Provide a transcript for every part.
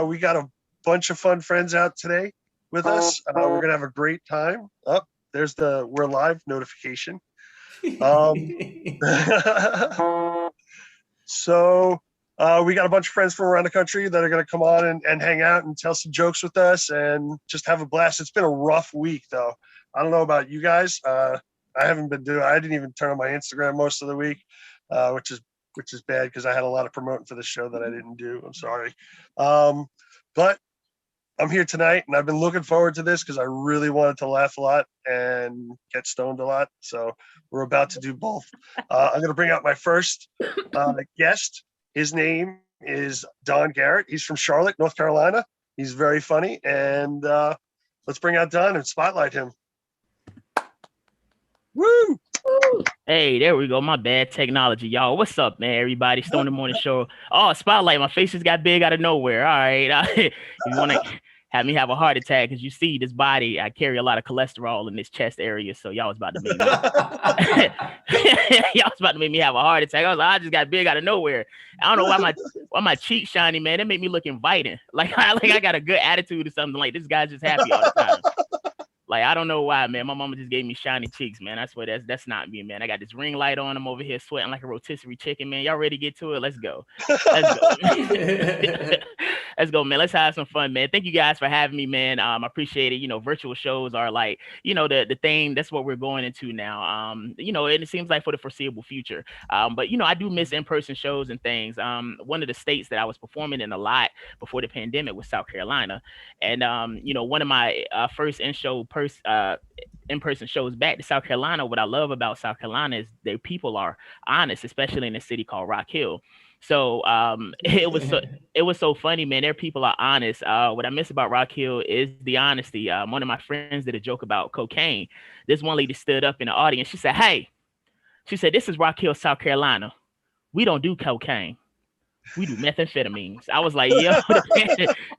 We got a bunch of fun friends out today with us. We're gonna have a great time. Oh, there's the we're live notification. Um, so we got a bunch of friends from around the country that are gonna come on and hang out and tell some jokes with us and just have a blast. It's been a rough week though. I don't know about you guys. I didn't even turn on my Instagram most of the week, which is bad because I had a lot of promoting for the show that I didn't do. I'm sorry. But I'm here tonight and I've been looking forward to this because I really wanted to laugh a lot and get stoned a lot. So we're about to do both. I'm going to bring out my first guest. His name is Don Garrett. He's from Charlotte, North Carolina. He's very funny. And let's bring out Don and spotlight him. Woo! Hey, there we go. My bad technology, y'all. What's up, man? Everybody, Stone in the Morning Show. Oh, spotlight. My face just got big out of nowhere. All right. If you want to have me have a heart attack, because you see this body, I carry a lot of cholesterol in this chest area. So y'all was about to make me have a heart attack. I was like, I just got big out of nowhere. I don't know why my cheeks shiny, man. That made me look inviting. Like I got a good attitude or something. Like this guy's just happy all the time. Like, I don't know why, man. My mama just gave me shiny cheeks, man. I swear that's not me, man. I got this ring light on. I'm over here sweating like a rotisserie chicken, man. Y'all ready to get to it? Let's go. Let's go. Let's go, man. Let's have some fun, man. Thank you guys for having me, man. I appreciate it. Virtual shows are like, the thing. That's what we're going into now. And it seems like for the foreseeable future. But I do miss in-person shows and things. One of the states that I was performing in a lot before the pandemic was South Carolina. And, one of my first in-person shows back to South Carolina. What I love about South Carolina is their people are honest, especially in a city called Rock Hill. So it was so funny, man. Their people are honest. What I miss about Rock Hill is the honesty. One of my friends did a joke about cocaine. This one lady stood up in the audience. She said, "Hey," she said, "this is Rock Hill, South Carolina. We don't do cocaine. We do methamphetamines." I was like, yo,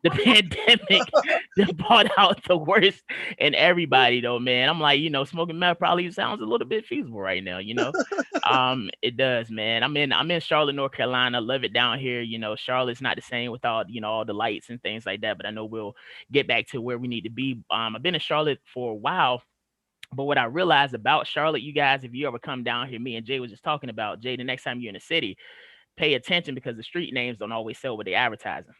the pandemic just brought out the worst in everybody, though, man. I'm like, smoking meth probably sounds a little bit feasible right now, It does, man. I'm in Charlotte, North Carolina. Love it down here. Charlotte's not the same without, all the lights and things like that. But I know we'll get back to where we need to be. I've been in Charlotte for a while. But what I realized about Charlotte, you guys, if you ever come down here, me and Jay was just talking about, Jay, the next time you're in the city, pay attention because the street names don't always sell what they advertising.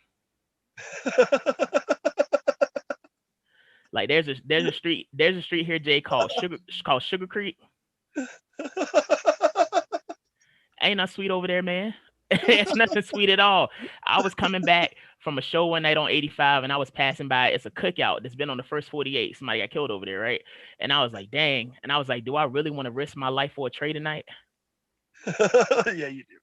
Like there's a street here, Jay, called Sugar Creek. Ain't nothing sweet over there, man. It's nothing sweet at all. I was coming back from a show one night on 85 and I was passing by. It's a cookout that's been on the first 48. Somebody got killed over there, right? And I was like, dang. And I was like, do I really want to risk my life for a trade tonight? Yeah, you do.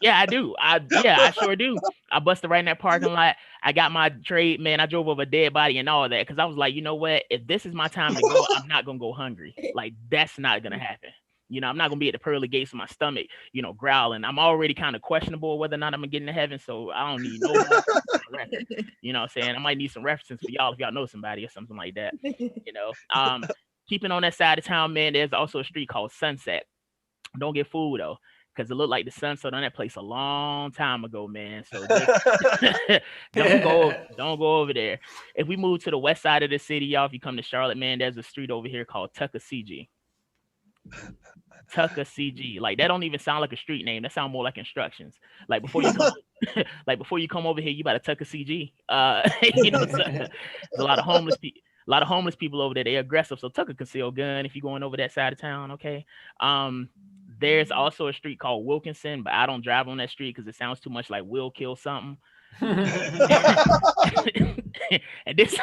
Yeah, I do. I sure do. I busted right in that parking lot. I got my trade, man. I drove over a dead body and all that because I was like, you know what? If this is my time to go, I'm not gonna go hungry. Like that's not gonna happen. I'm not gonna be at the pearly gates of my stomach, growling. I'm already kind of questionable whether or not I'm gonna get into heaven, so I don't need no more reference. You know what I'm saying? I might need some references for y'all if y'all know somebody or something like that. Keeping on that side of town, man, there's also a street called Sunset. Don't get fooled though, because it looked like the sun set on that place a long time ago, man. So don't go over there. If we move to the west side of the city, y'all, if you come to Charlotte, man, there's a street over here called Tuckasegee. Tuckasegee. Like that don't even sound like a street name. That sounds more like instructions. Like before you come over here, you better Tuckasegee. There's a lot of homeless people. A lot of homeless people over there. They're aggressive. So tuck a concealed gun if you're going over that side of town. Okay. There's also a street called Wilkinson, but I don't drive on that street because it sounds too much like will kill something. And this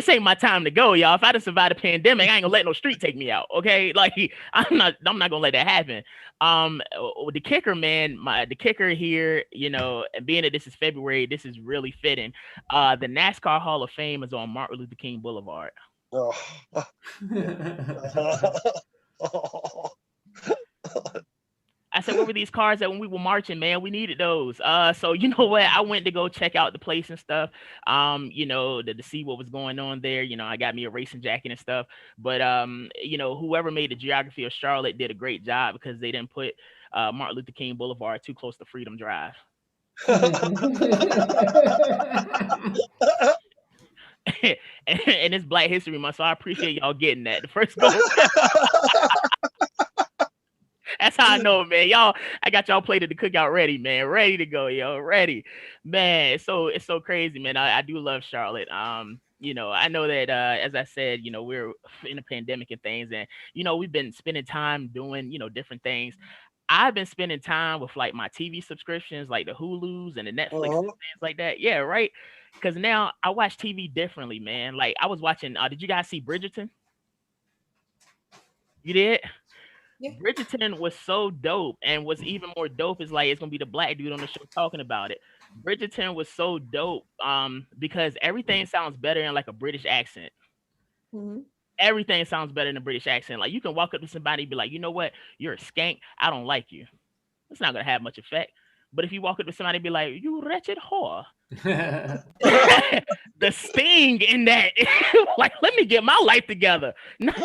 ain't my time to go, y'all. If I done survived the pandemic, I ain't gonna let no street take me out. Okay, like I'm not gonna let that happen. The kicker, man, the kicker here, and being that this is February, this is really fitting. The NASCAR Hall of Fame is on Martin Luther King Boulevard. I said, where were these cars at when we were marching, man? We needed those. So you know what? I went to go check out the place and stuff, to see what was going on there. I got me a racing jacket and stuff. But, whoever made the geography of Charlotte did a great job because they didn't put Martin Luther King Boulevard too close to Freedom Drive. And it's Black History Month, so I appreciate y'all getting that. The first go. That's how I know, man. Y'all, I got y'all plate at the cookout ready, man. Ready to go, yo. Ready. Man, it's so crazy, man. I do love Charlotte. I know that as I said, we're in a pandemic and things, and we've been spending time doing, different things. I've been spending time with like my TV subscriptions, like the Hulus and the Netflix and things like that. Yeah, right. Because now I watch TV differently, man. Like I was watching. Did you guys see Bridgerton? You did? Yeah. Bridgerton was so dope, and what's even more dope is like it's gonna be the Black dude on the show talking about it. Bridgerton was so dope, because everything sounds better in like a British accent. Mm-hmm. Everything sounds better in a British accent. Like you can walk up to somebody and be like, you know what, you're a skank. I don't like you. It's not gonna have much effect. But if you walk up to somebody and be like, you wretched whore, the sting in that, like, let me get my life together. Not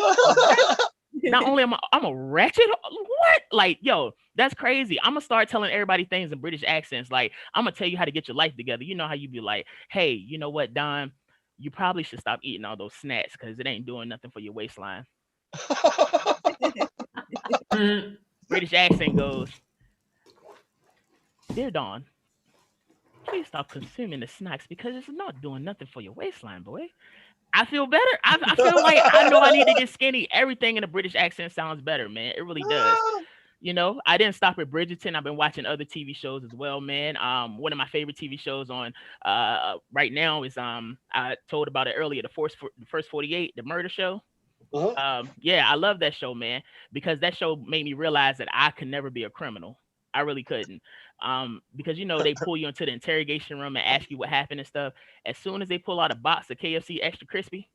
only am I'm a wretched, what? Like, yo, that's crazy. I'm gonna start telling everybody things in British accents. Like, I'm gonna tell you how to get your life together. You know how you be like, hey, you know what, Don? You probably should stop eating all those snacks because it ain't doing nothing for your waistline. British accent goes, dear Don, please stop consuming the snacks because it's not doing nothing for your waistline, boy. I feel better. I feel like I know I need to get skinny. Everything in a British accent sounds better, man. It really does. I didn't stop at Bridgerton. I've been watching other TV shows as well, man. One of my favorite TV shows on right now is I told about it earlier, the First 48, the murder show. Yeah, I love that show, man, because that show made me realize that I could never be a criminal. I really couldn't. Because they pull you into the interrogation room and ask you what happened and stuff. As soon as they pull out a box of KFC extra crispy,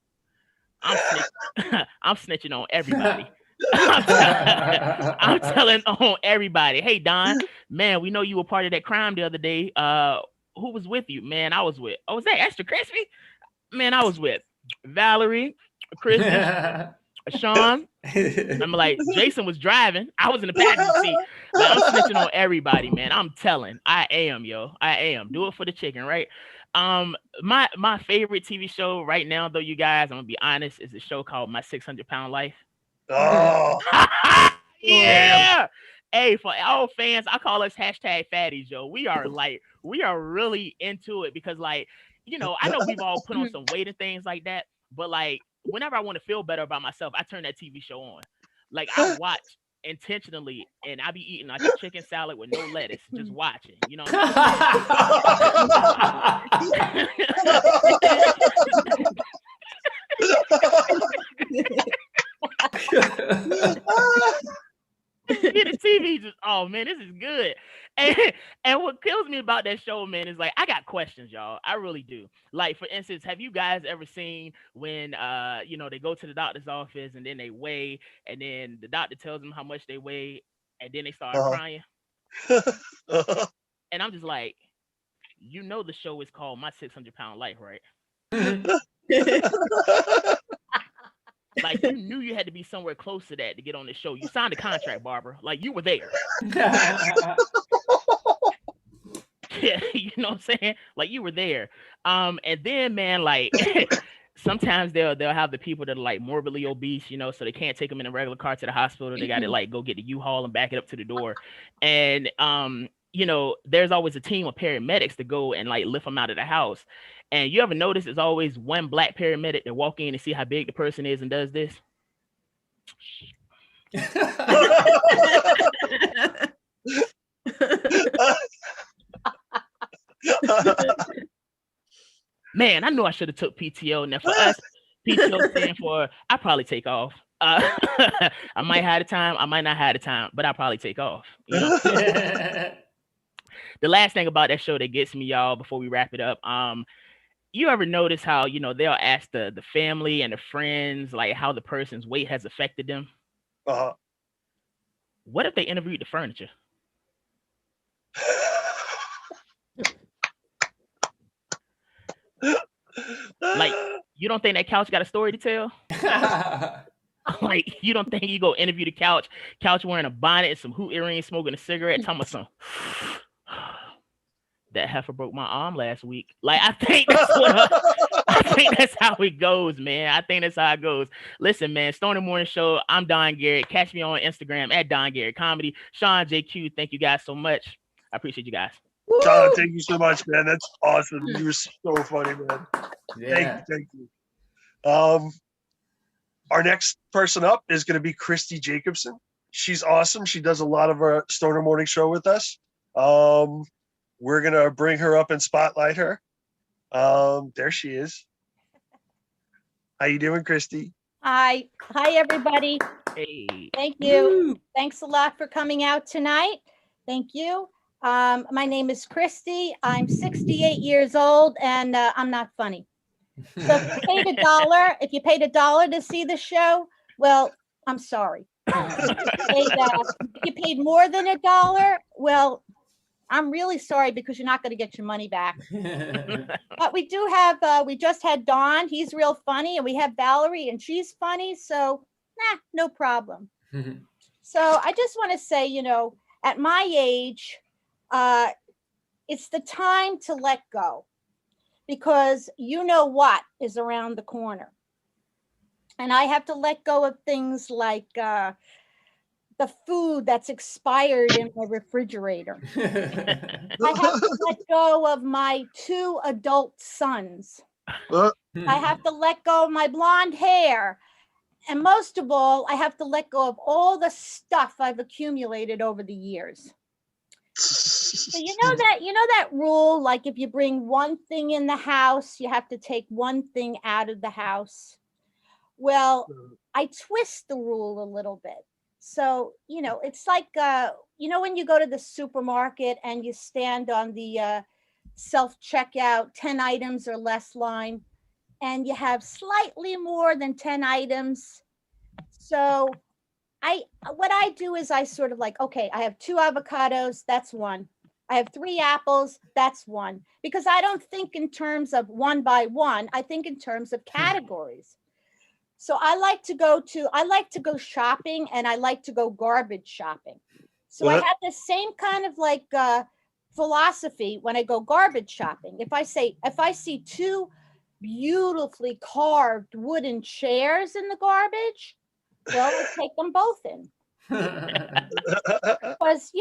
I'm snitching on everybody. I'm telling on everybody. Hey Don, man, we know you were part of that crime the other day. Who was with you? Man, I was with. Oh, was that extra crispy? Man, I was with Valarie, Christie, Sean. I'm like, Jason was driving. I was in the passenger seat. Like, I'm snitching on everybody, man. I'm telling. I am, yo. I am. Do it for the chicken, right? My favorite TV show right now, though, you guys, I'm gonna be honest, is a show called My 600-Pound Life. Oh. Yeah. Hey, for all fans, I call us #fatties, yo. We are really into it because, like, I know we've all put on some weight and things like that, but like, whenever I want to feel better about myself, I turn that TV show on. Like, I watch intentionally, and I be eating like a chicken salad with no lettuce, just watching. You know what the TV just, oh man, this is good. And what kills me about that show, man, is like I got questions, y'all. I really do. Like, for instance, have you guys ever seen when they go to the doctor's office and then they weigh, and then the doctor tells them how much they weigh, and then they start crying? And I'm just like, the show is called My 600-Pound Life, right? Like, you knew you had to be somewhere close to that to get on the show. You signed a contract, Barbara. Like, you were there. Yeah, you know what I'm saying? Like, you were there. And then, man, like, sometimes they'll have the people that are like morbidly obese, so they can't take them in a regular car to the hospital. They got to like go get the U-Haul and back it up to the door. And there's always a team of paramedics to go and like lift them out of the house. And you ever notice there's always one black paramedic that walk in and see how big the person is and does this? Man, I knew I should have took PTO. Now for us, PTO stands for I probably take off. I might have the time, I might not have the time, but I'll probably take off. The last thing about that show that gets me, y'all, before we wrap it up, you ever notice how they'll ask the family and the friends like how the person's weight has affected them? What if they interviewed the furniture? Like, you don't think that couch got a story to tell? Like, you don't think you go interview the couch wearing a bonnet and some hoop earrings, smoking a cigarette, talking about some that heifer broke my arm last week. Like, I think that's I think that's how it goes, man. I think that's how it goes. Listen, man, Stony Morning Show. I'm Don Garrett. Catch me on Instagram at Don Garrett Comedy. Sean JQ, thank you guys so much. I appreciate you guys. Sean, thank you so much, man. That's awesome. You were so funny, man. Yeah. Thank you. Our next person up is going to be Christie Jacobsen. She's awesome. She does a lot of our Stoner Morning Show with us. We're going to bring her up and spotlight her. There she is. How you doing, Christie? Hi, everybody. Hey. Thank you. Thanks a lot for coming out tonight. Thank you. My name is Christie. I'm 68 years old, and I'm not funny. So if you paid $1 to see the show, well, I'm sorry. If you paid more than $1, well, I'm really sorry, because you're not going to get your money back. But we do have, we just had Don. He's real funny. And we have Valarie, and she's funny. So, no problem. So I just want to say, at my age, it's the time to let go, because you know what is around the corner. And I have to let go of things like the food that's expired in my refrigerator. I have to let go of my 2 adult sons. I have to let go of my blonde hair. And most of all, I have to let go of all the stuff I've accumulated over the years. So you know that rule, like if you bring one thing in the house, you have to take one thing out of the house. Well, I twist the rule a little bit. So, it's like, when you go to the supermarket and you stand on the self-checkout 10 items or less line, and you have slightly more than 10 items. So what I do is I sort of like, okay, I have 2 avocados, that's 1. I have 3 apples, that's 1. Because I don't think in terms of 1 by 1, I think in terms of categories. So I like to go shopping, and I like to go garbage shopping. So I have the same kind of like philosophy when I go garbage shopping. If I see 2 beautifully carved wooden chairs in the garbage, well, I take them both in. Because,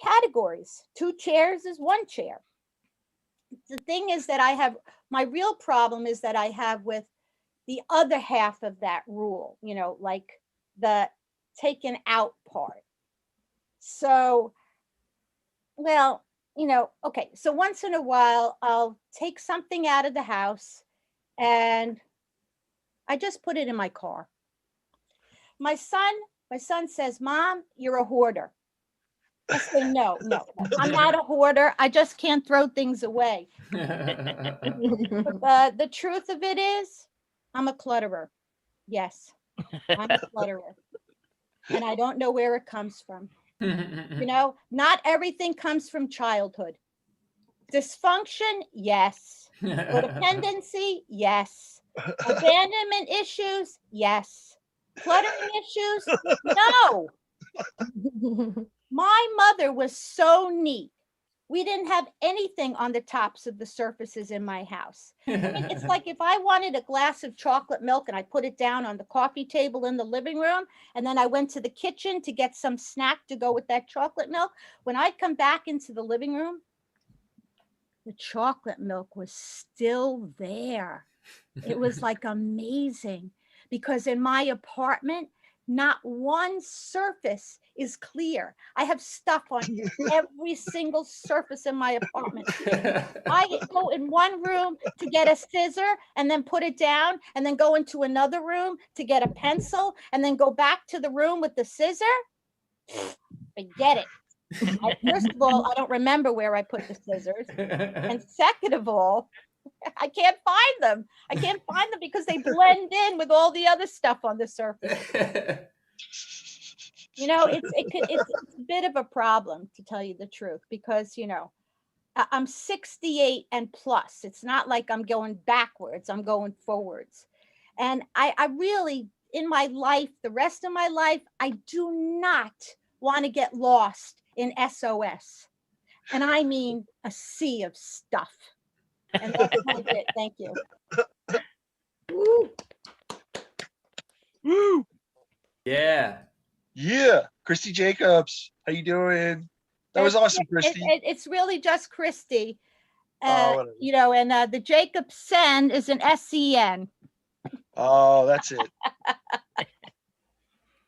categories, 2 chairs is 1 chair. The thing is that my real problem is that I have with the other half of that rule, like the taken out part. So, well, okay. So once in a while, I'll take something out of the house and I just put it in my car. My son says, "Mom, you're a hoarder." I say, no, I'm not a hoarder. I just can't throw things away. But the truth of it is, I'm a clutterer. Yes, I'm a clutterer. And I don't know where it comes from. Not everything comes from childhood. Dysfunction, yes. Codependency, yes. Abandonment issues, yes. Cluttering issues, no. My mother was so neat. We didn't have anything on the tops of the surfaces in my house. I mean, it's like if I wanted a glass of chocolate milk and I put it down on the coffee table in the living room, and then I went to the kitchen to get some snack to go with that chocolate milk. When I come back into the living room, the chocolate milk was still there. It was like amazing, because in my apartment, not one surface is clear. I have stuff on every single surface in my apartment. I go in one room to get a scissor and then put it down, and then go into another room to get a pencil, and then go back to the room with the scissor. Forget it. First of all, I don't remember where I put the scissors. And second of all, I can't find them. I can't find them because they blend in with all the other stuff on the surface. It's a bit of a problem, to tell you the truth, because, I'm 68 and plus. It's not like I'm going backwards. I'm going forwards. And I really, in my life, the rest of my life, I do not want to get lost in SOS. And I mean a sea of stuff. And that's it. Thank you. Woo. Woo! Yeah. Yeah, Christie Jacobs, how you doing? That was awesome, Christie. It's really just Christie. Whatever. And the Jacobsen is an SEN. Oh, that's it.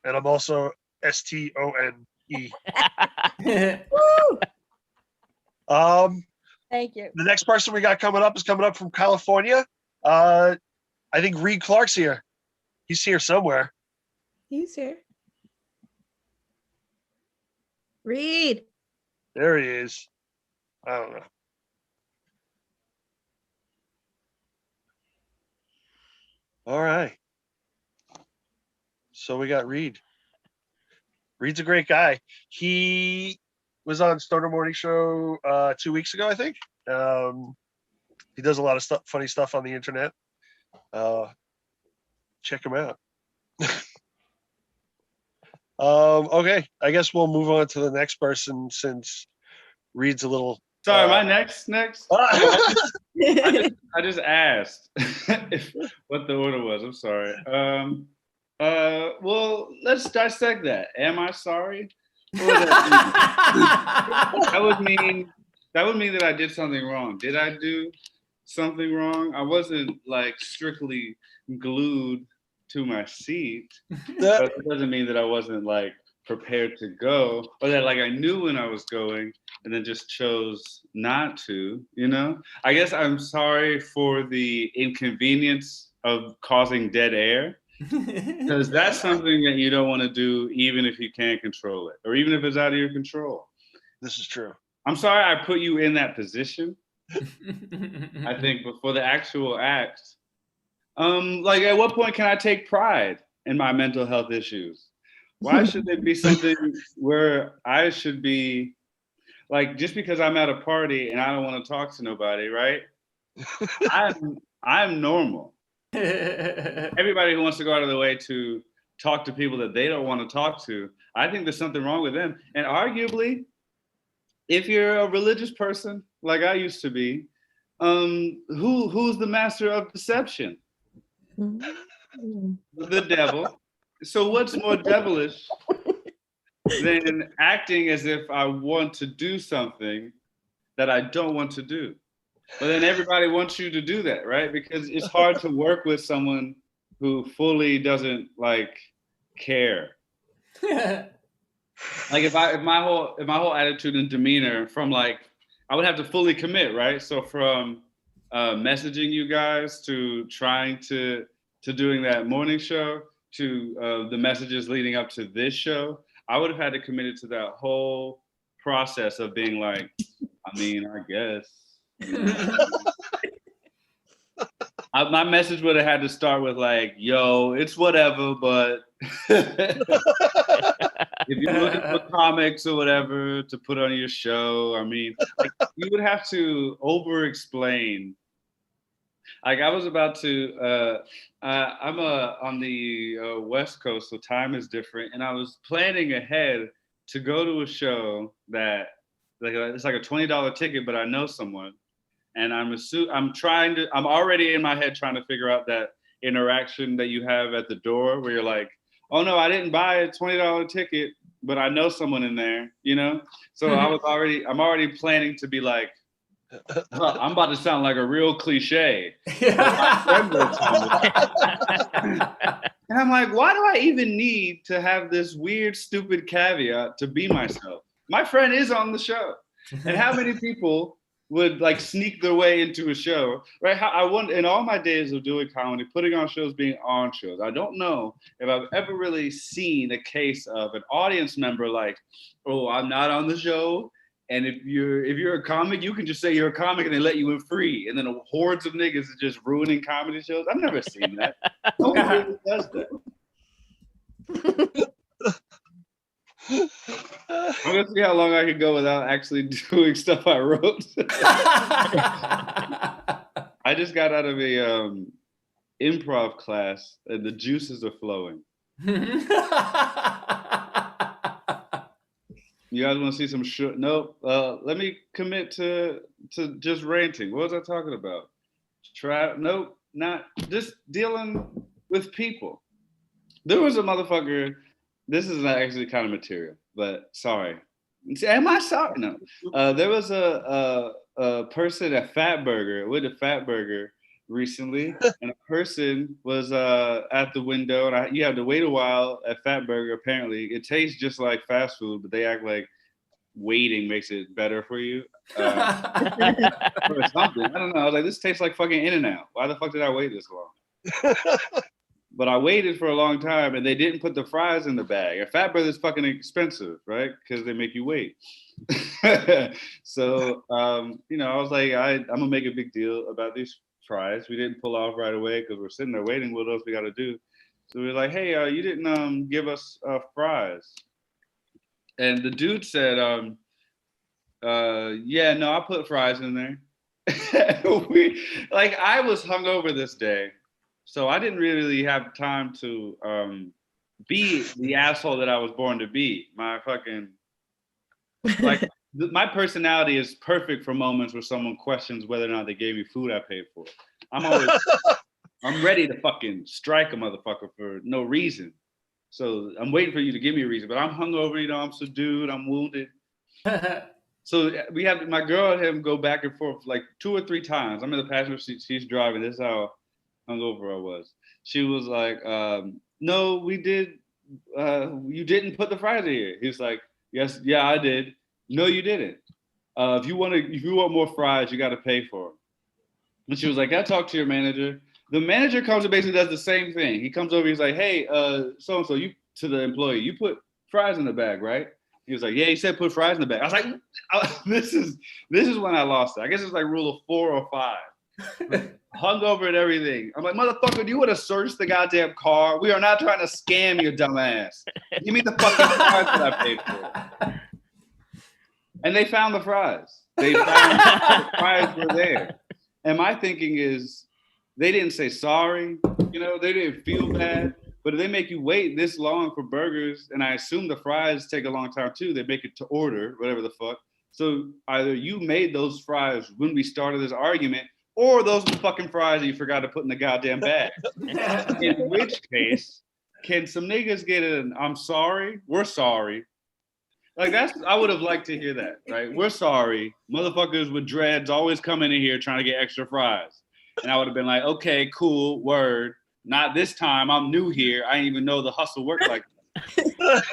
And I'm also STONE. Woo! Thank you. The next person we got coming up is coming up from California. I think Reid Clark's here. He's here somewhere. He's here. Reid. There he is. I don't know. All right. So we got Reid. Reid's a great guy. He was on Stoner Morning Show 2 weeks ago, I think. He does a lot of funny stuff on the internet. Check him out. Okay, I guess we'll move on to the next person since Reid's a little. Sorry, my next. I just asked what the order was. I'm sorry. Well, let's dissect that. Am I sorry? What would that mean? That would mean that I did something wrong. Did I do something wrong? I wasn't like strictly glued to my seat, but it doesn't mean that I wasn't like prepared to go, or that like I knew when I was going and then just chose not to, I guess I'm sorry for the inconvenience of causing dead air, because that's something that you don't want to do even if you can't control it, or even if it's out of your control. This is true. I'm sorry I put you in that position. I think before the actual act, like at what point can I take pride in my mental health issues? Why should it be something where I should be like, just because I'm at a party and I don't want to talk to nobody, right? I'm normal. Everybody who wants to go out of the way to talk to people that they don't want to talk to, I think there's something wrong with them. And arguably, if you're a religious person like I used to be, who's the master of deception? The devil. So what's more devilish than acting as if I want to do something that I don't want to do? But then everybody wants you to do that, right? Because it's hard to work with someone who fully doesn't like care. Like if my whole attitude and demeanor from like, I would have to fully commit, right? So from messaging you guys to trying to doing that morning show to the messages leading up to this show, I would have had to commit to that whole process of being like, I guess. My message would have had to start with like, yo, it's whatever, but if you're looking for comics or whatever to put on your show, like, you would have to over-explain. Like I was about to, I'm on the West Coast, so time is different. And I was planning ahead to go to a show that it's like a $20 ticket, but I know someone. And I'm already in my head trying to figure out that interaction that you have at the door where you're like, oh no, I didn't buy a $20 ticket, but I know someone in there, So I'm already planning to be like, I'm about to sound like a real cliche. And I'm like, why do I even need to have this weird, stupid caveat to be myself? My friend is on the show. And how many people would like sneak their way into a show, right? I wonder, in all my days of doing comedy, putting on shows, being on shows, I don't know if I've ever really seen a case of an audience member like, oh, I'm not on the show. And if you're a comic, you can just say you're a comic and they let you in free. And then hordes of niggas are just ruining comedy shows. I've never seen that. No one really does that. I'm gonna see how long I can go without actually doing stuff I wrote. I just got out of a improv class and the juices are flowing. You guys want to see some shit? Nope. Let me commit to just ranting. What was I talking about? Nope, not just dealing with people. There was a motherfucker. This is not actually kind of material, but sorry. Am I sorry? No. There was a person at Fatburger. Went to Fatburger recently, and a person was at the window, and you have to wait a while at Fatburger. Apparently, it tastes just like fast food, but they act like waiting makes it better for you. Or something. I don't know. I was like, this tastes like fucking In-N-Out. Why the fuck did I wait this long? But I waited for a long time, and they didn't put the fries in the bag. A Fatburger is fucking expensive, right? Because they make you wait. So, I was like, I'm gonna make a big deal about these fries. We didn't pull off right away because we're sitting there waiting. What else we got to do? So we were like, hey, you didn't give us fries. And the dude said, yeah, no, I put fries in there. I was hungover this day, so I didn't really have time to be the asshole that I was born to be. My personality is perfect for moments where someone questions whether or not they gave me food I paid for. I'm ready to fucking strike a motherfucker for no reason. So I'm waiting for you to give me a reason, but I'm hungover, I'm subdued, I'm wounded. So we have my girl and him go back and forth like 2 or 3 times. I'm in the passenger seat, she's driving. This is how hungover I was. She was like, no, we did. You didn't put the fries in here. He was like, yes, yeah, I did. No, you didn't. If you want more fries, you got to pay for them. And she was like, I talked to your manager. The manager comes and basically does the same thing. He comes over, he's like, hey, so-and-so, you to the employee, you put fries in the bag, right? He was like, yeah, he said put fries in the bag. I was like, this is when I lost it. I guess it's like rule of 4 or 5. Hungover and everything. I'm like, motherfucker, you would have searched the goddamn car. We are not trying to scam your dumb ass. Give me the fucking fries that I paid for. And they found the fries. They found the fries were there. And my thinking is, they didn't say sorry. They didn't feel bad. But if they make you wait this long for burgers, and I assume the fries take a long time too, they make it to order, whatever the fuck. So either you made those fries when we started this argument, or those are the fucking fries that you forgot to put in the goddamn bag. In which case, can some niggas get an I'm sorry? We're sorry. I would have liked to hear that, right? We're sorry. Motherfuckers with dreads always coming in here trying to get extra fries. And I would have been like, okay, cool, word. Not this time. I'm new here. I didn't even know the hustle worked like that.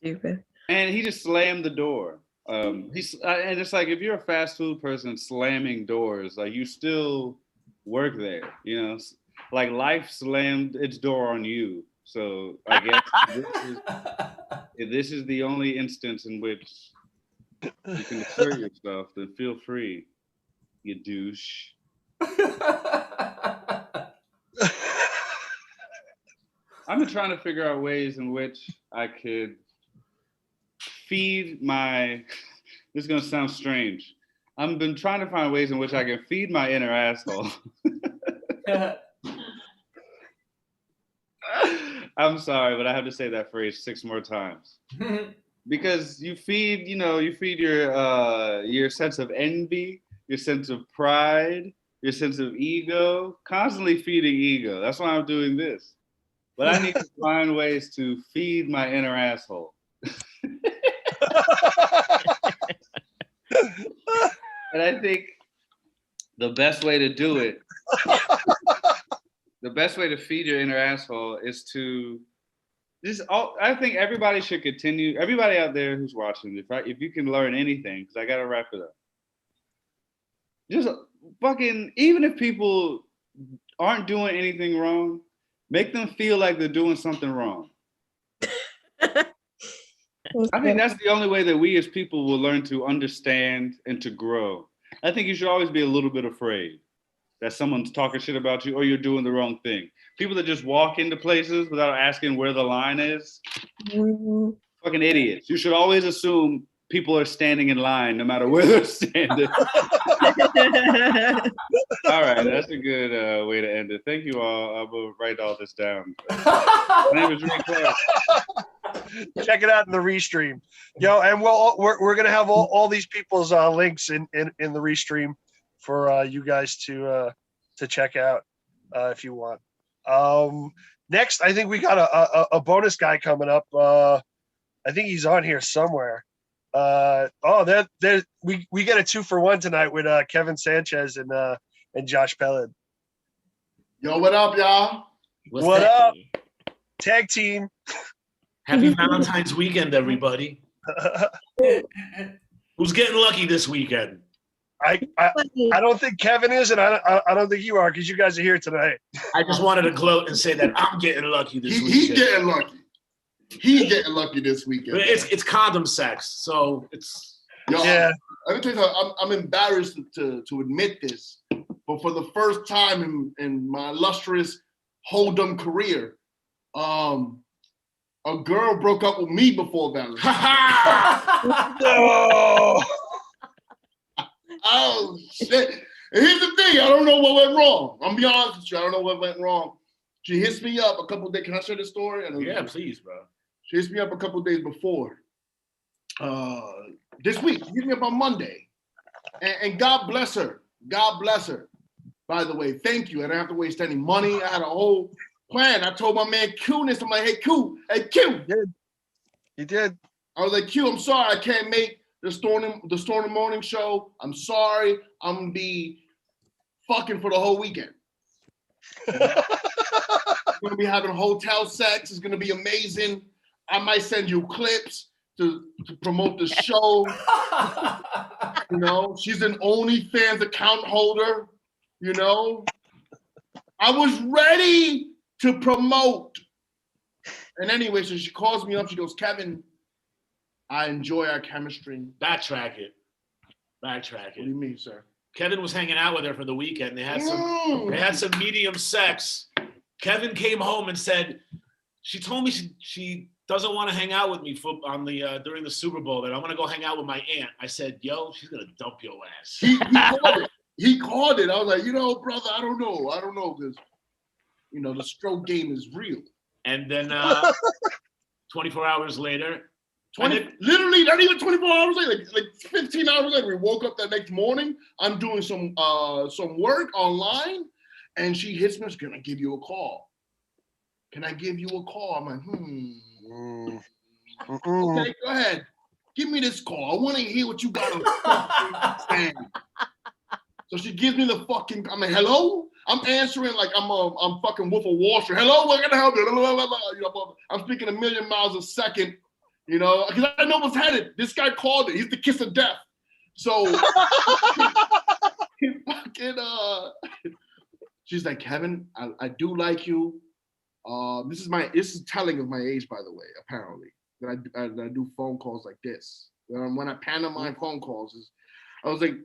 Stupid. And he just slammed the door. And it's like, if you're a fast food person slamming doors, like you still work there, like life slammed its door on you. So I guess if this is the only instance in which you can assert yourself, then feel free, you douche. I've been trying to figure out ways in which I could feed my, this is going to sound strange. I've been trying to find ways in which I can feed my inner asshole. I'm sorry, but I have to say that phrase 6 more times. Because you feed your sense of envy, your sense of pride, your sense of ego, constantly feeding ego. That's why I'm doing this. But I need to find ways to feed my inner asshole. And I think the best way to do it, the best way to feed your inner asshole is to I think everybody should continue, everybody out there who's watching, if you can learn anything, because I got to wrap it up. Just fucking, even if people aren't doing anything wrong, make them feel like they're doing something wrong. I think that's the only way that we as people will learn to understand and to grow. I think you should always be a little bit afraid that someone's talking shit about you or you're doing the wrong thing. People that just walk into places without asking where the line is, fucking idiots. You should always assume people are standing in line no matter where they're standing. All right, that's a good way to end it. Thank you all. I will write all this down. My name is Reid Clark. Check it out in the restream, and we're gonna have all these people's links in the restream for you guys to check out if you want. Next, I think we got a bonus guy coming up. I think he's on here somewhere. We get a 2-for-1 tonight with Kevin Sanchez and Josh Pellin. Yo, what up, y'all? What up? Tag team. Happy Valentine's weekend, everybody. Who's getting lucky this weekend? I don't think Kevin is, and I don't think you are, because you guys are here tonight. I just wanted to gloat and say that I'm getting lucky this weekend. He's getting lucky. He's getting lucky this weekend. But it's condom sex, so it's. Yo, Yeah. Let me tell you something. I'm embarrassed to admit this, but for the first time in my illustrious hold'em career, a girl broke up with me before Valentine's. No. Oh shit! And here's the thing: I don't know what went wrong. I'm be honest with you. I don't know what went wrong. She hits me up a couple days. Can I share the story? Yeah, please, bro. She hits me up a couple days before. This week, she hit me up on Monday, and God bless her. God bless her. By the way, thank you. I didn't have to waste any money. I had a whole plan. I told my man Cunnius, I'm like, hey Q. You did. I was like, Q, I'm sorry, I can't make the Storm in the Morning show. I'm sorry. I'm gonna be fucking for the whole weekend. We're gonna be having hotel sex. It's gonna be amazing. I might send you clips to promote the show. You know, she's an OnlyFans account holder. You know, I was ready to promote. And anyway, so she calls me up. She goes, Kevin, I enjoy our chemistry. Backtrack it. What do you mean, sir? Kevin was hanging out with her for the weekend. They had some medium sex. Kevin came home and said, she told me she doesn't want to hang out with me during the Super Bowl, that I'm gonna go hang out with my aunt. I said, yo, she's gonna dump your ass. He called it. I was like, brother, I don't know, because the stroke game is real. And then 24 hours later, literally not even 24 hours later, like 15 hours later, we woke up that next morning. I'm doing some work online, and she hits me. She's gonna give you a call. Can I give you a call? I'm like, Okay, go ahead. Give me this call. I want to hear what you got to say. So she gives me the fucking. I'm like, hello. I'm answering like I'm fucking Wolf of Wall Street. Hello, what can I help you? I'm speaking a million miles a second. Because I know what's headed. This guy called it. He's the kiss of death. So she's like, Kevin, I do like you. This is telling of my age, by the way, apparently. That I do phone calls like this. When I pantomime phone calls, I was like,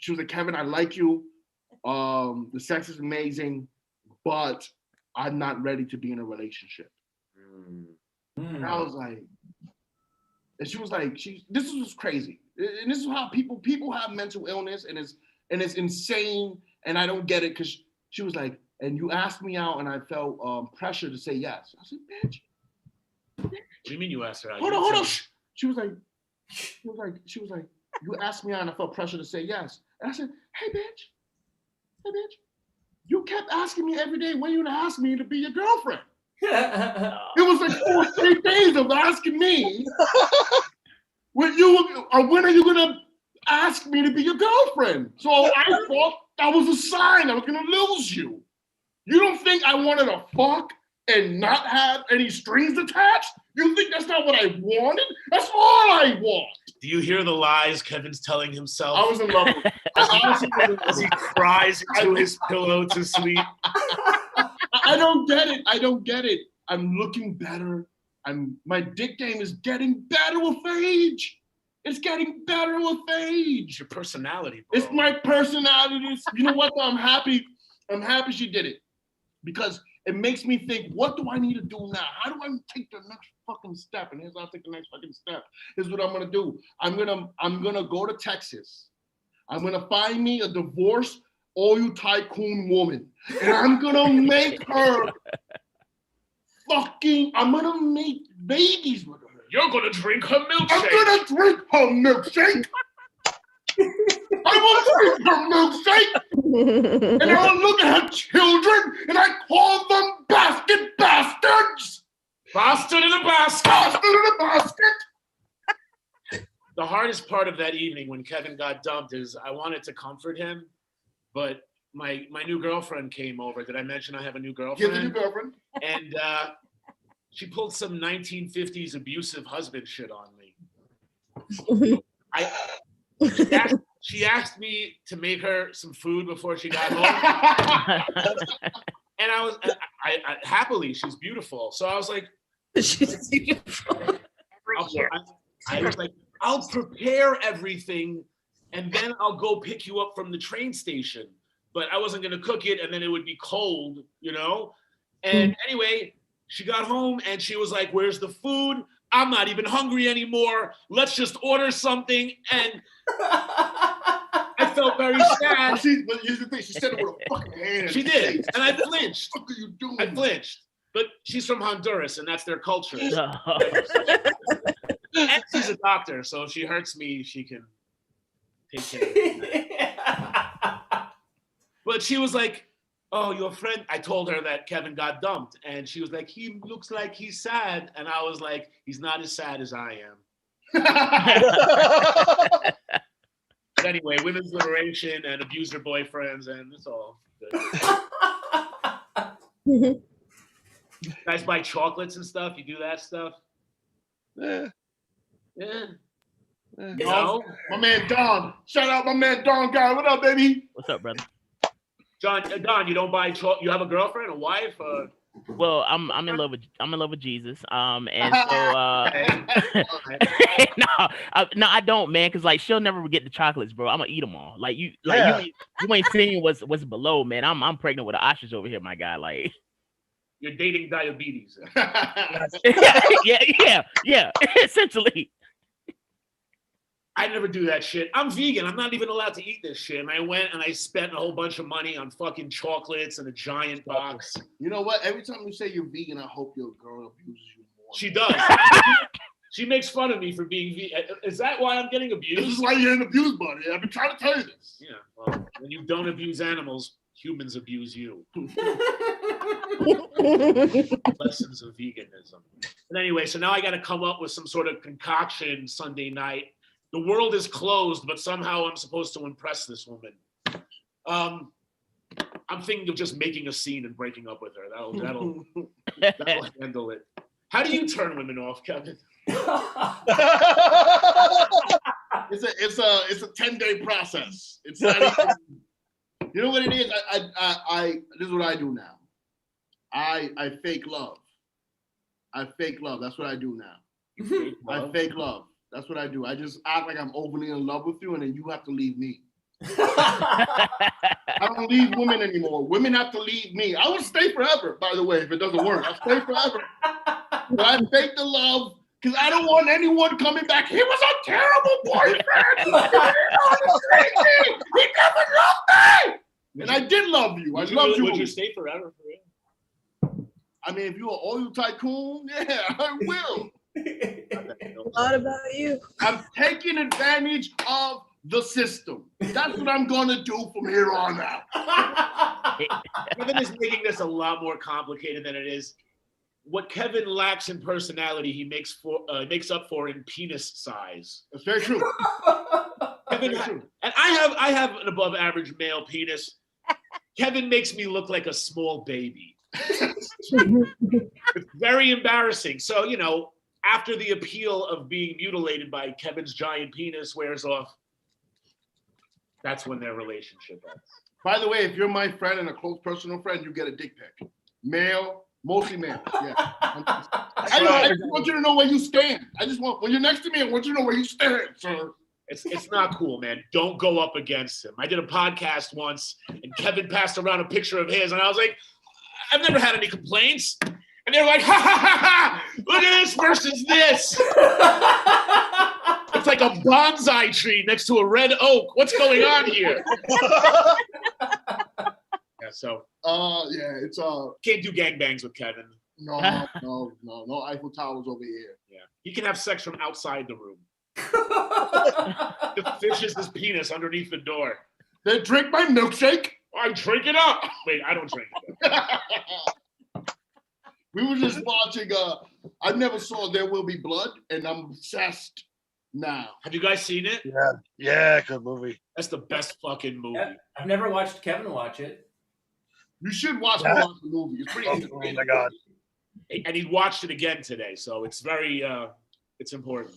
she was like, Kevin, I like you. The sex is amazing, but I'm not ready to be in a relationship. And I was like, and she was like, this was crazy. And this is how people have mental illness, and it's insane, and I don't get it, because she was like, and you asked me out, and I felt pressure to say yes. I said, bitch. What do you mean you asked her out? Hold on. She was like, you asked me out, and I felt pressure to say yes. And I said, hey, bitch, you kept asking me every day when you gonna ask me to be your girlfriend. It was like 4 straight days of asking me when are you gonna ask me to be your girlfriend? So I thought that was a sign I was gonna lose you. You don't think I wanted to fuck and not have any strings attached? You think that's not what I wanted? That's all I want. Do you hear the lies Kevin's telling himself? I was in love with him. As he cries into his pillow to sleep. I don't get it. I'm looking better. My dick game is getting better with age. It's getting better with age. It's your personality, bro. It's my personality. You know what? I'm happy she did it. Because it makes me think, what do I need to do now? How do I take the next fucking step? And here's how I take the next fucking step. Here's what I'm gonna do. I'm gonna go to Texas. I'm gonna find me a divorced oil tycoon woman, and I'm gonna make her I'm gonna make babies with her. You're gonna drink her milkshake. I'm gonna drink her milkshake. I will drink her milkshake, and I will look at her children, and I call them bastards. Bastard in a basket. Bastard in a basket. The hardest part of that evening when Kevin got dumped is I wanted to comfort him, but my new girlfriend came over. Did I mention I have a new girlfriend? Get the new girlfriend. And she pulled some 1950s abusive husband shit on me. She asked me to make her some food before she got home. And I happily, she's beautiful. So I was like, She's beautiful. I was like, I'll prepare everything and then I'll go pick you up from the train station. But I wasn't gonna cook it and then it would be cold, you know? And anyway, she got home and she was like, where's the food? I'm not even hungry anymore. Let's just order something. And I felt very sad. But here's the thing, she said it with a fucking hand. She did, and I flinched. What are you doing? I flinched. But she's from Honduras, and that's their culture. And she's a doctor, so if she hurts me, she can take care of me. But she was like, oh, your friend, I told her that Kevin got dumped, and she was like, he looks like he's sad. And I was like, he's not as sad as I am. But anyway, women's liberation and abuser boyfriends, and it's all good. You guys buy chocolates and stuff? You do that stuff? Yeah. No? My man Don. Shout out my man Don guy. What up, baby? What's up, brother? Don, you don't buy you have a girlfriend, a wife? Well, I'm in love with Jesus. And so no, I don't, man, because like she'll never get the chocolates, bro. I'm gonna eat them all. Like you ain't seeing what's below, man. I'm pregnant with an ostrich over here, my guy. Like you're dating diabetes. yeah, essentially. I never do that shit. I'm vegan. I'm not even allowed to eat this shit. And I went and I spent a whole bunch of money on fucking chocolates and a giant box. You know what? Every time you say you're vegan, I hope your girl abuses you more. She does. She makes fun of me for being vegan. Is that why I'm getting abused? This is why you're getting abused, buddy. I've been trying to tell you this. Yeah. Well, when you don't abuse animals, humans abuse you. Lessons of veganism. But anyway, so now I got to come up with some sort of concoction Sunday night. The world is closed, but somehow I'm supposed to impress this woman. I'm thinking of just making a scene and breaking up with her. That'll handle it. How do you turn women off, Kevin? It's a 10-day process. It's not even, you know what it is? I this is what I do now. I fake love. That's what I do now. I fake love. That's what I do. I just act like I'm overly in love with you, and then you have to leave me. I don't leave women anymore. Women have to leave me. I will stay forever, by the way, if it doesn't work. I'll stay forever. But I fake the love because I don't want anyone coming back. He was a terrible boyfriend. He never loved me. And I did love you. I loved you. Would you stay forever for real? I mean, if you're an oil tycoon, yeah, I will. A lot about you. I'm taking advantage of the system. That's what I'm going to do from here on out. Kevin is making this a lot more complicated than it is. What Kevin lacks in personality, he makes up for in penis size. That's very true. Kevin, and I have an above average male penis. Kevin makes me look like a small baby. It's very embarrassing. So, you know, after the appeal of being mutilated by Kevin's giant penis wears off, that's when their relationship ends. By the way, if you're my friend and a close personal friend, you get a dick pic. Male, mostly male. Yeah. I just want you to know where you stand. When you're next to me, I want you to know where you stand, sir. It's not cool, man. Don't go up against him. I did a podcast once, and Kevin passed around a picture of his, and I was like, I've never had any complaints. And they're like, ha, ha, ha, ha, look at this versus this. It's like a bonsai tree next to a red oak. What's going on here? Yeah, so. Yeah, it's Can't do gangbangs with Kevin. no Eiffel Towers over here. Yeah, he can have sex from outside the room. Just fishes his penis underneath the door. They drink my milkshake. I drink it up. Wait, I don't drink it. We were just watching. I never saw There Will Be Blood, and I'm obsessed now. Have you guys seen it? Yeah, good movie. That's the best fucking movie. Yeah, I've never watched Kevin watch it. You should watch the movie. It's pretty Oh interesting. my God. And he watched it again today, so it's very, it's important.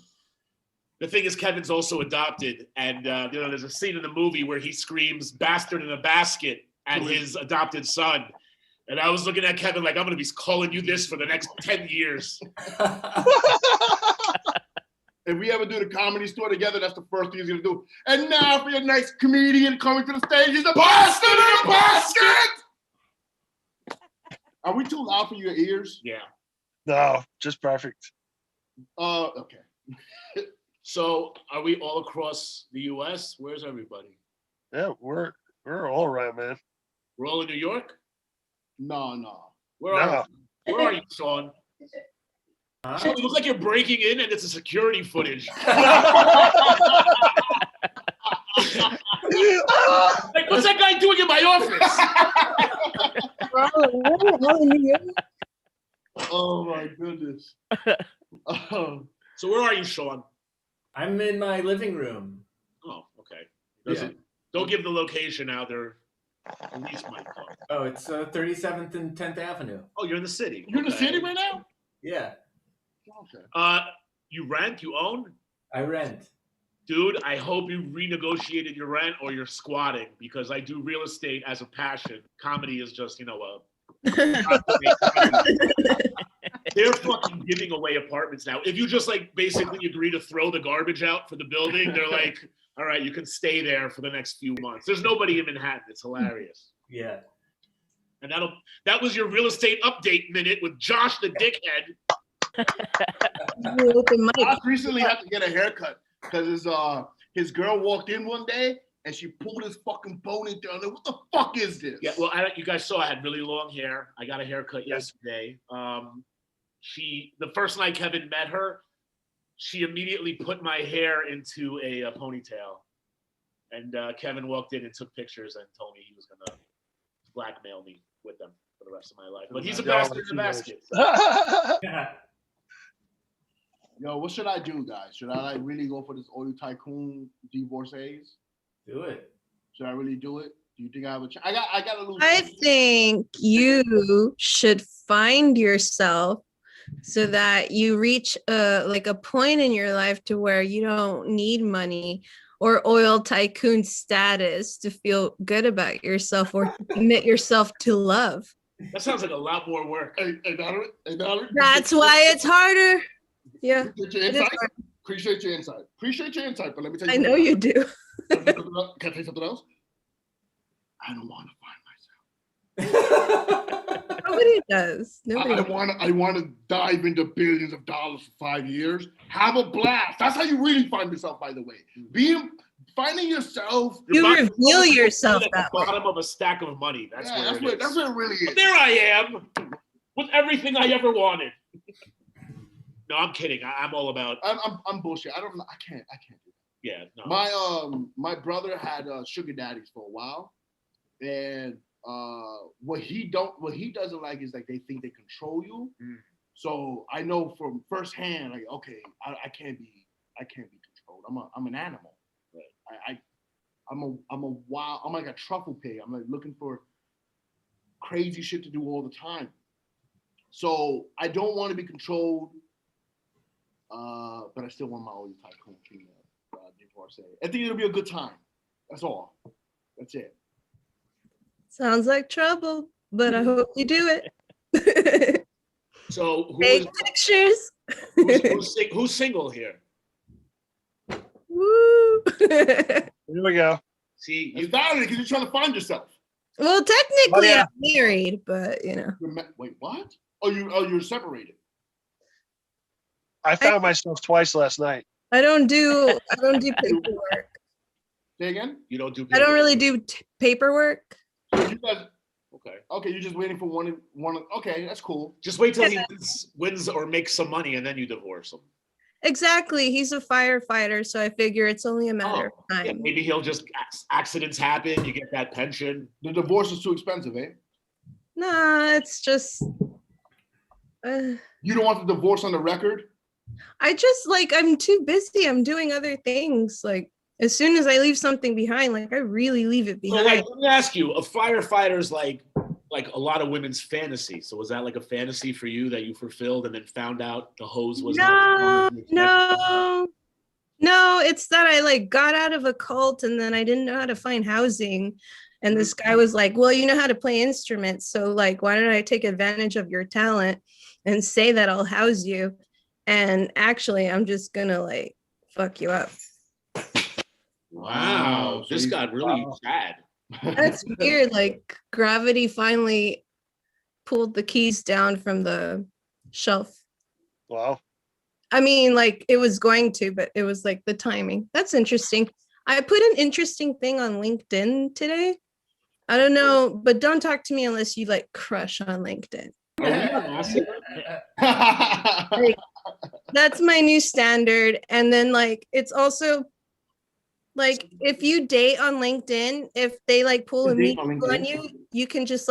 The thing is, Kevin's also adopted, and there's a scene in the movie where he screams "bastard in a basket" at his adopted son. And I was looking at Kevin like, I'm going to be calling you this for the next 10 years. If we ever do the Comedy Store together, that's the first thing he's going to do. And now for your next comedian coming to the stage, he's a bastard in a basket! Are we too loud for your ears? Yeah. No, just perfect. Okay. So are we all across the U.S.? Where's everybody? Yeah, we're all around, man. We're all in New York? No. Where are you, Sean? Sean, you look like you're breaking in and it's a security footage. Like, what's that guy doing in my office? Oh my goodness. So where are you, Sean? I'm in my living room. Oh, okay. Yeah. Don't give the location out there. Police might come. Oh, it's 37th and 10th Avenue. Oh, you're in the city. You're in the city right now? Yeah, Okay. You rent? You own? I rent. Dude, I hope you renegotiated your rent or you're squatting, because I do real estate as a passion. Comedy is just, they're fucking giving away apartments now. If you just like basically agree to throw the garbage out for the building, they're like, all right, you can stay there for the next few months. There's nobody in Manhattan. It's hilarious. Yeah. And that was your real estate update minute with Josh the dickhead. I recently had to get a haircut because his girl walked in one day and she pulled his fucking ponytail. I'm like, what the fuck is this? Yeah, well, you guys saw I had really long hair. I got a haircut yesterday. The first night Kevin met her, she immediately put my hair into a ponytail. And Kevin walked in and took pictures and told me he was going to blackmail me with them for the rest of my life. But he's a bastard in a basket. Yo, what should I do, guys? Should I really go for this oil tycoon divorcees? Do it. Should I really do it? Do you think I have a chance? I got a little. I think you should find yourself so that you reach a point in your life to where you don't need money or oil tycoon status to feel good about yourself or to commit yourself to love. That sounds like a lot more work. Hey, That's why it's harder. Yeah. Appreciate your insight. But let me tell you. I know you do. Can I tell you something else? I don't want to find myself. Nobody does. Nobody. I want to dive into billions of dollars for 5 years. Have a blast. That's how you really find yourself, by the way. Finding yourself. You reveal yourself at that the way. bottom of a stack of money. That's what it really is. But there I am with everything I ever wanted. No, I'm kidding. I'm all about. I'm bullshit. I can't do that. Yeah, no. My brother had sugar daddies for a while, and what he doesn't like is like they think they control you. So I know from firsthand, like, okay, I can't be controlled. I'm an animal. Right. I'm like a truffle pig. I'm like looking for crazy shit to do all the time. So I don't want to be controlled, but I still want my old tycoon divorce. I think it'll be a good time. That's all. That's it. Sounds like trouble, but I hope you do it. So take pictures. Who's single here? Woo! Here we go. See, you got it because you're trying to find yourself. Well, technically, yeah. I'm married, but Wait, what? You're separated. I found myself twice last night. I don't do paperwork. Say again? You don't do. I don't really do paperwork. So you guys, Okay. okay, you're just waiting for one. Okay, that's cool. Just wait till he wins or makes some money, and then you divorce him. Exactly. He's a firefighter, so I figure it's only a matter of time. Yeah, maybe he'll just accidents happen. You get that pension. The divorce is too expensive, eh? Nah, it's just. You don't want the divorce on the record? I just I'm too busy. I'm doing other things. Like as soon as I leave something behind, I really leave it So, behind. let me ask you: a firefighter's like a lot of women's fantasy. So was that like a fantasy for you that you fulfilled, and then found out the hose was No. It's that I got out of a cult, and then I didn't know how to find housing. And this guy was like, "Well, you know how to play instruments, so why don't I take advantage of your talent and say that I'll house you? And actually, I'm just gonna fuck you up." Wow, this got really sad. That's weird. Gravity finally pulled the keys down from the shelf. Wow. I mean, it was going to, but it was the timing. That's interesting. I put an interesting thing on LinkedIn today. I don't know, but don't talk to me unless you crush on LinkedIn. That's my new standard. And then it's also if you date on LinkedIn, if they pull a meeting on you, you can just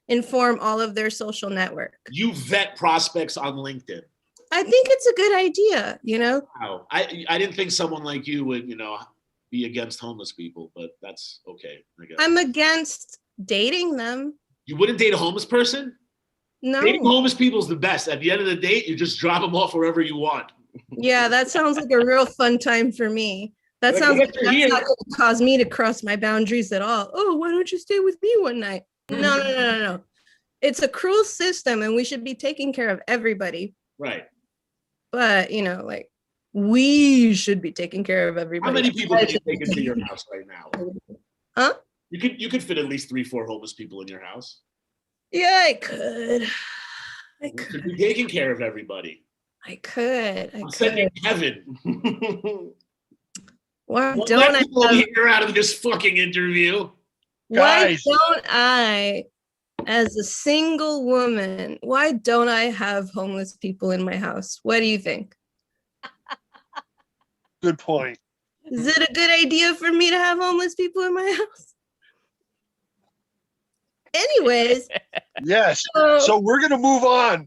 inform all of their social network. You vet prospects on LinkedIn. I think it's a good idea, Wow. I didn't think someone like you would, be against homeless people, but that's okay, I guess. I'm against dating them. You wouldn't date a homeless person? No. Dating homeless people is the best. At the end of the date, you just drop them off wherever you want. Yeah, that sounds like a real fun time for me. That sounds like that's not going to cause me to cross my boundaries at all. Oh, why don't you stay with me one night? No. It's a cruel system, and we should be taking care of everybody. Right. But, we should be taking care of everybody. How many people can you take into your house right now? Huh? You could fit at least 3-4 homeless people in your house. Yeah, I could. You could be taking care of everybody. I could. I'm sending Kevin. Why Well, don't I hear out of this fucking interview? Why don't I, as a single woman, why don't I have homeless people in my house? What do you think? Good point. Is it a good idea for me to have homeless people in my house? Anyways. Yes. So we're going to move on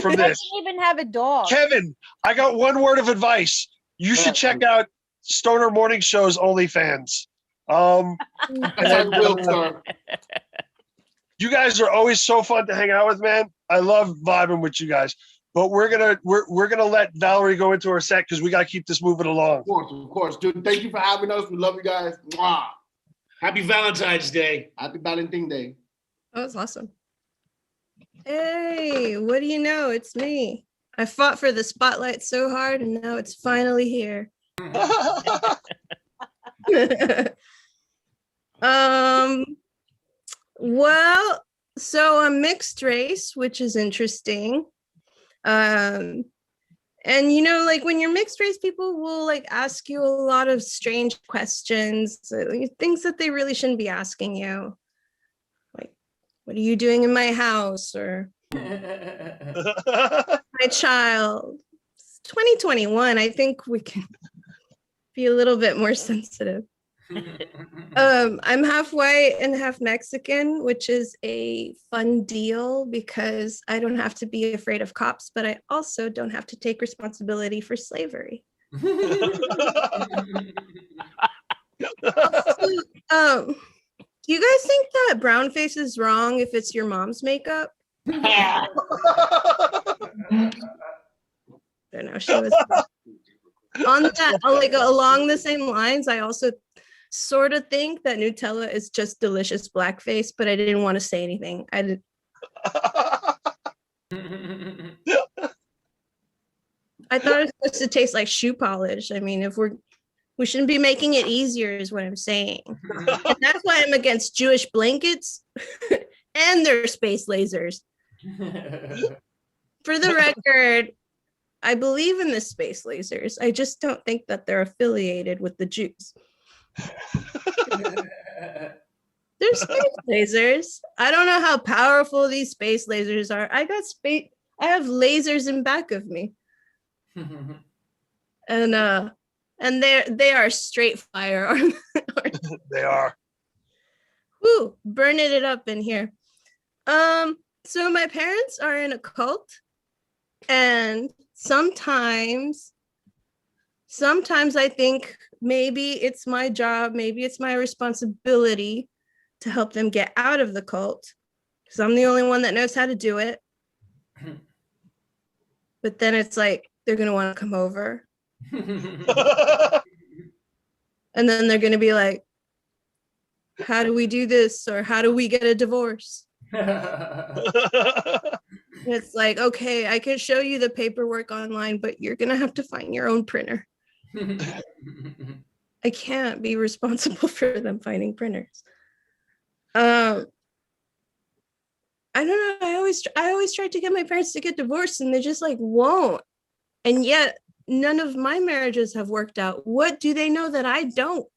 from I this. don't even have a dog. Kevin, I got one word of advice. You should check out Stoner Morning Show's OnlyFans. You guys are always so fun to hang out with, man. I love vibing with you guys. But we're gonna let Valarie go into her set because we gotta keep this moving along. Of course, dude. Thank you for having us. We love you guys. Mwah. Happy Valentine's Day. Happy Valentine's Day. That was awesome. Hey, what do you know? It's me. I fought for the spotlight so hard, and now it's finally here. Well, so I'm mixed race, which is interesting. And when you're mixed race, people will ask you a lot of strange questions, things that they really shouldn't be asking you. Like, what are you doing in my house? Or my child. It's 2021. I think we can be a little bit more sensitive. I'm half white and half Mexican, which is a fun deal because I don't have to be afraid of cops, but I also don't have to take responsibility for slavery. Do you guys think that brown face is wrong if it's your mom's makeup? I don't know. She was on that, along the same lines. I also sort of think that Nutella is just delicious blackface, but I didn't want to say anything. I thought it was supposed to taste like shoe polish. I mean, if we're We shouldn't be making it easier, is what I'm saying. And that's why I'm against Jewish blankets and their space lasers. For the record, I believe in the space lasers. I just don't think that they're affiliated with the Jews. They're space lasers. I don't know how powerful these space lasers are. I have lasers in back of me. And they are straight fire. They are. Woo, burning it up in here. So my parents are in a cult, and sometimes I think maybe it's my job, maybe it's my responsibility to help them get out of the cult, because I'm the only one that knows how to do it. But then it's like they're gonna want to come over. And then they're going to be like, how do we do this? Or how do we get a divorce? It's like, okay, I can show you the paperwork online, but you're going to have to find your own printer. I can't be responsible for them finding printers. I don't know. I always tried to get my parents to get divorced, and they just like won't. And yet none of my marriages have worked out. What do they know that I don't?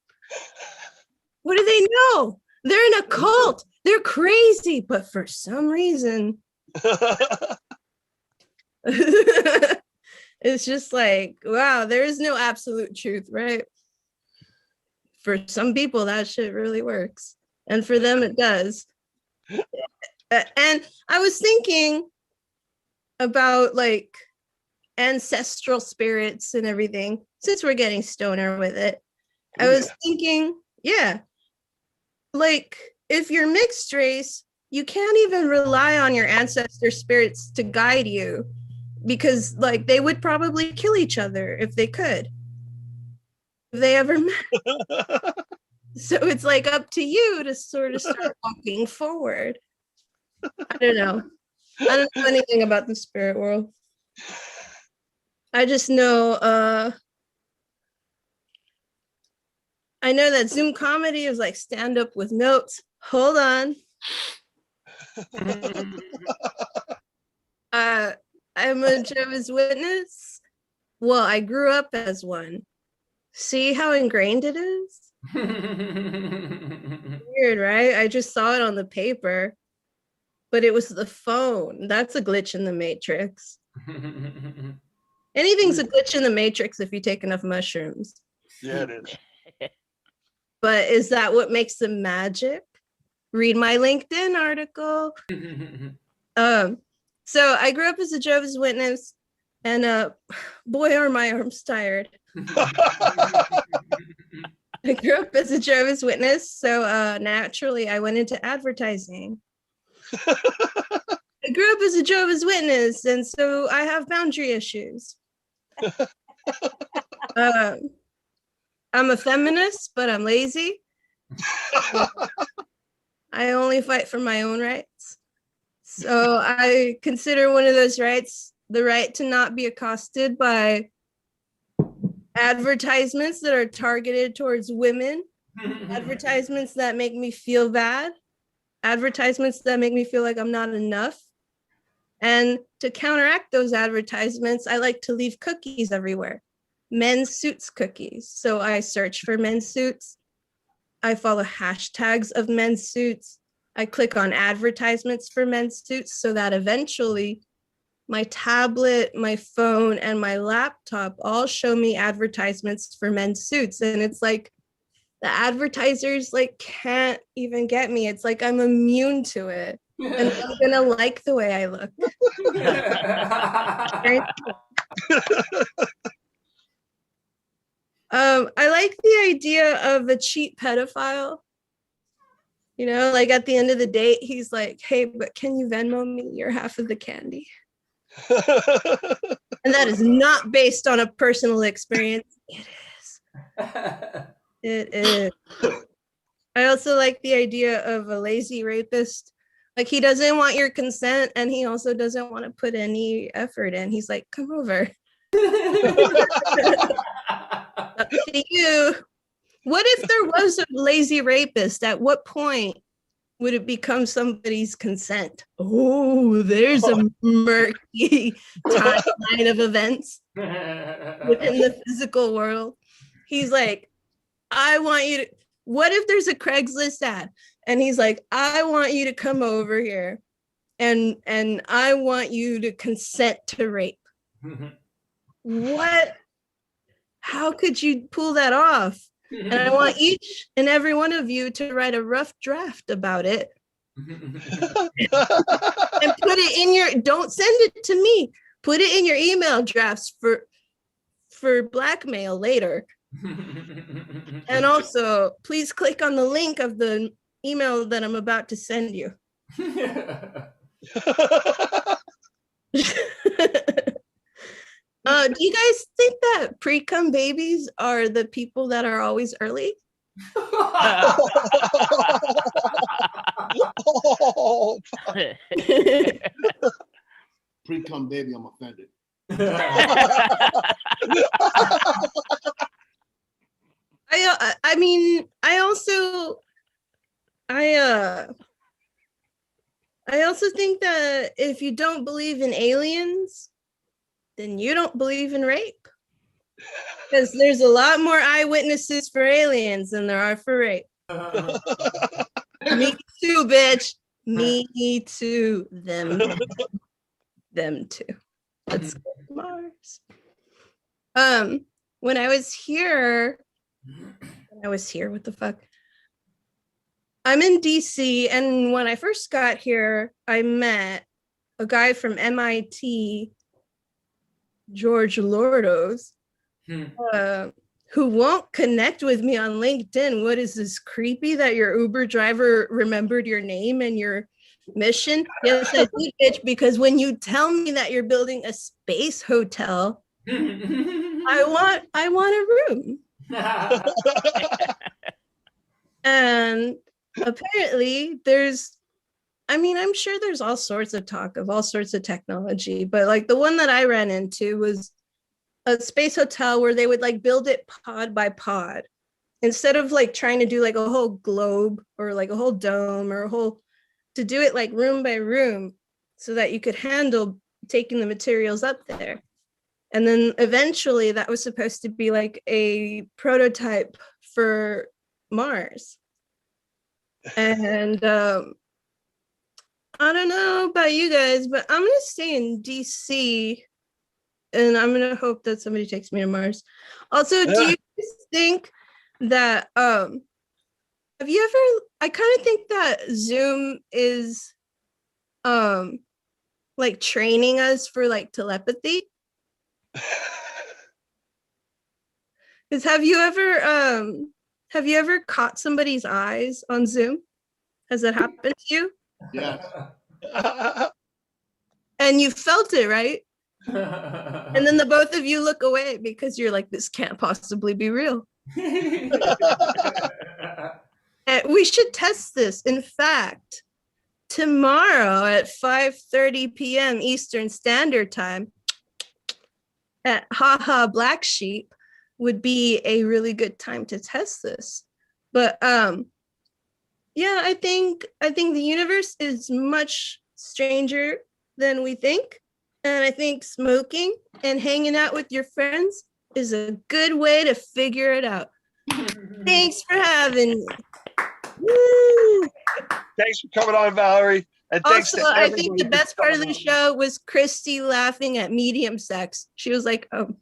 What do they know? They're in a cult. They're crazy, but for some reason, it's just like, wow, there is no absolute truth, right? For some people, that shit really works. And for them, it does. And I was thinking about like ancestral spirits and everything, since we're getting stoner with it. I was thinking, yeah, like if you're mixed race, you can't even rely on your ancestor spirits to guide you, because like they would probably kill each other if they could, if they ever met. So it's like up to you to sort of start walking forward. I don't know anything about the spirit world. I just know I know that Zoom comedy is like stand up with notes. Hold on. I'm a Jehovah's Witness. Well, I grew up as one. See how ingrained it is? Weird, right? I just saw it on the paper, but it was the phone. That's a glitch in the matrix. Anything's a glitch in the matrix if you take enough mushrooms. Yeah, it is. But is that what makes them magic? Read my LinkedIn article. So I grew up as a Jehovah's Witness, and boy, are my arms tired. I grew up as a Jehovah's Witness, so naturally I went into advertising. I grew up as a Jehovah's Witness, and so I have boundary issues. I'm a feminist, but I'm lazy. I only fight for my own rights. So I consider one of those rights the right to not be accosted by advertisements that are targeted towards women, advertisements that make me feel bad, advertisements that make me feel like I'm not enough. And to counteract those advertisements, I like to leave cookies everywhere. Men's suits cookies. So I search for men's suits. I follow hashtags of men's suits. I click on advertisements for men's suits so that eventually my tablet, my phone, and my laptop all show me advertisements for men's suits. And it's like the advertisers like can't even get me. It's like I'm immune to it. And I'm gonna like the way I look. I like the idea of a cheap pedophile. You know, like at the end of the date, he's like, hey, but can you Venmo me your half of the candy? And that is not based on a personal experience. It is. It is. I also like the idea of a lazy rapist. Like he doesn't want your consent, and he also doesn't want to put any effort in. He's like, come over. Up to you. What if there was a lazy rapist? At what point would it become somebody's consent? Oh, there's a murky timeline of events within the physical world. He's like, I want you to, what if there's a Craigslist ad? And he's like, I want you to come over here and I want you to consent to rape. What? How could you pull that off? And I want each and every one of you to write a rough draft about it and put it in your, don't send it to me. Put it in your email drafts for blackmail later. And also, please click on the link of the email that I'm about to send you. Do you guys think that pre-cum babies are the people that are always early? Oh, Pre-cum baby, I'm offended. I mean, I also think that if you don't believe in aliens, then you don't believe in rape. Because there's a lot more eyewitnesses for aliens than there are for rape. Me too, bitch. Me too. Them too. Let's go to Mars. When I was here, what the fuck? I'm in DC, and when I first got here, I met a guy from MIT, George Lordos, who won't connect with me on LinkedIn. What is this, creepy that your Uber driver remembered your name and your mission? Yes, I did, bitch, because when you tell me that you're building a space hotel, I want a room. And apparently I'm sure there's all sorts of talk of all sorts of technology, but like the one that I ran into was a space hotel where they would like build it pod by pod instead of like trying to do like a whole globe or like a whole dome or to do it like room by room so that you could handle taking the materials up there. And then eventually that was supposed to be like a prototype for Mars. And I don't know about you guys, but I'm going to stay in DC and I'm going to hope that somebody takes me to Mars. Also, do you think that, I kind of think that Zoom is like training us for like telepathy. Because have you ever caught somebody's eyes on Zoom? Has that happened to you? Yeah. And you felt it, right? And then the both of you look away because you're like, this can't possibly be real. And we should test this. In fact, tomorrow at 5:30 p.m. Eastern Standard Time at Haha Black Sheep would be a really good time to test this. But yeah, I think the universe is much stranger than we think. And I think smoking and hanging out with your friends is a good way to figure it out. Thanks for having me. Woo! Thanks for coming on, Valarie. And thanks Also, I think the best part of the show was Christie laughing at medium sex. She was like, oh,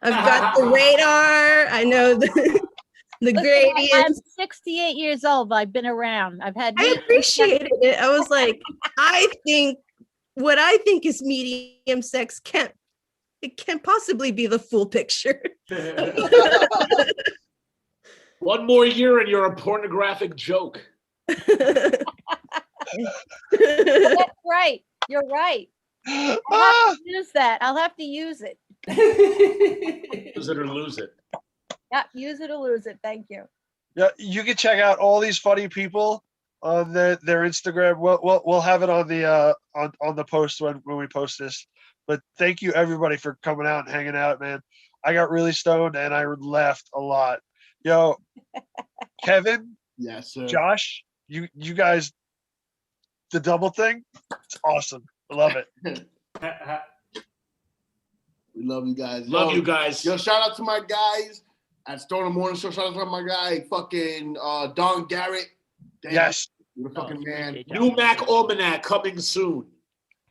I've got the radar. I know the gradient. I'm 68 years old. I've been around. I appreciated it. I was like, what I think is medium sex can't possibly be the full picture. One more year and you're a pornographic joke. That's right. You're right. I'll have to use that. I'll have to use it. Use it or lose it. Yeah, use it or lose it. Thank you. Yeah, you can check out all these funny people on their Instagram. We'll have it on the post when we post this. But thank you everybody for coming out and hanging out, man. I got really stoned and I laughed a lot. Yo, Kevin, Yes, sir. Josh, you guys, the double thing, it's awesome. I love it. We love you guys. Love you guys. Yo, shout out to my guys at Stoner Morning Show. Shout out to my guy, fucking Don Garrett. Damn, Yes. you're the fucking man. appreciate y'all. New Mack Almanac coming soon.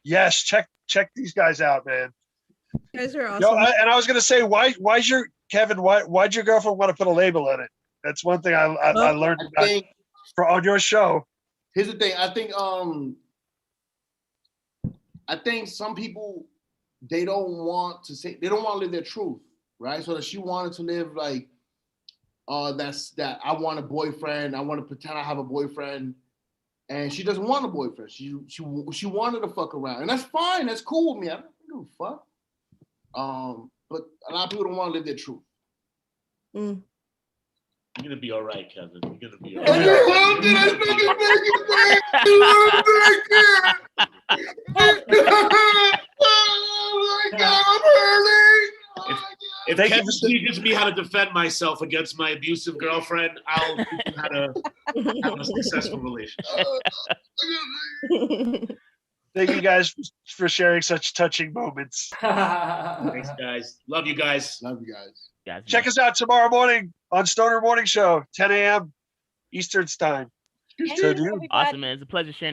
Yes, check these guys out, man. You guys are awesome. Yo, I was gonna say, why'd your girlfriend want to put a label on it? That's one thing I learned I think on your show. here's the thing. I think some people they don't want to live their truth, right? So that she wanted to live like that I want a boyfriend, I want to pretend I have a boyfriend, and she doesn't want a boyfriend. She wanted to fuck around. And that's fine, that's cool with me. I don't give a fuck. But a lot of people don't want to live their truth. Mm. You're gonna be all right, Kevin. You're gonna be all And right. how did I fucking make it, man? You wanted to make it. Oh my God, I'm hurting. Oh my God. If Thank you Kevin for- teaches me how to defend myself against my abusive girlfriend, I'll teach him how to have a successful relationship. Thank you guys for sharing such touching moments. Thanks, guys. Love you guys. Love you guys. Guys, Check us out tomorrow morning on Stoner Morning Show, 10 a.m. Eastern Time. Thank So you, do. everybody. awesome, man. It's a pleasure sharing